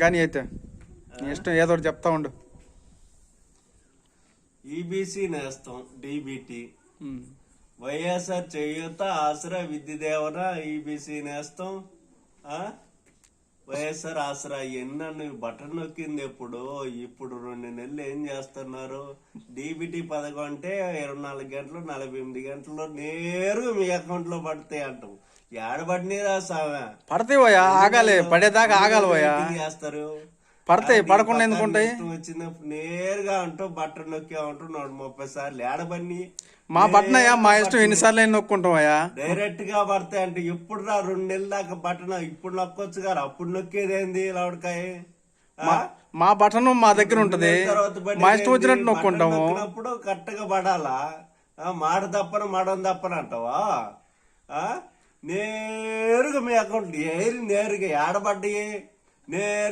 కానీ అయితే నీ ఇష్టం ఏదో ఒకటి చెప్తా ఉండు. ఈబీసీ నేస్తం డిబిటి, వైఎస్ఆర్ చేయూత, ఆసరా, విద్య దేవన, ఈబీసీ నేస్తం, వైఎస్ఆర్ ఆసరా ఎన్ని బటన్ నొక్కింది ఎప్పుడు. ఇప్పుడు 2 నెలలు ఏం చేస్తున్నారు? డిబిటీ పథకం అంటే 24 గంటలు 48 గంటల్లో నేరుగా మీ అకౌంట్ లో పడతాయి అంటాం. ఏడబడినీరా సామె పడతాయి. ఆగాలి, పడేదాకా ఆగాలి. చేస్తారు పడతాయి, పడకుండా ఎందుకుంటాయి? వచ్చినప్పుడు నేరుగా అంటూ బట్టన్ నొక్కామంటూ 130 సార్లు ఏడబడి మా బట్టనయ్యా, మా ఇష్టం ఎన్నిసార్లు అయినా నొక్కుంటామయ్యా. డైరెక్ట్ గా పడతాయి అంటే ఎప్పుడు రా 2 నెలల దాకా బట్టన ఇప్పుడు నొక్కొచ్చు గారు. అప్పుడు నొక్కేదేంది లవడకాయ? మా బటన్ మా దగ్గర ఉంటది, మా ఇష్టం వచ్చినట్టు నొక్కుంటాము. నొక్కినప్పుడు కరెక్ట్గా పడాలా? మాడ తప్పన మడం తప్పన అంటావా? నేరుగా మీ అకౌంట్ నేరుగా ఏడబడ్డాయి నేరు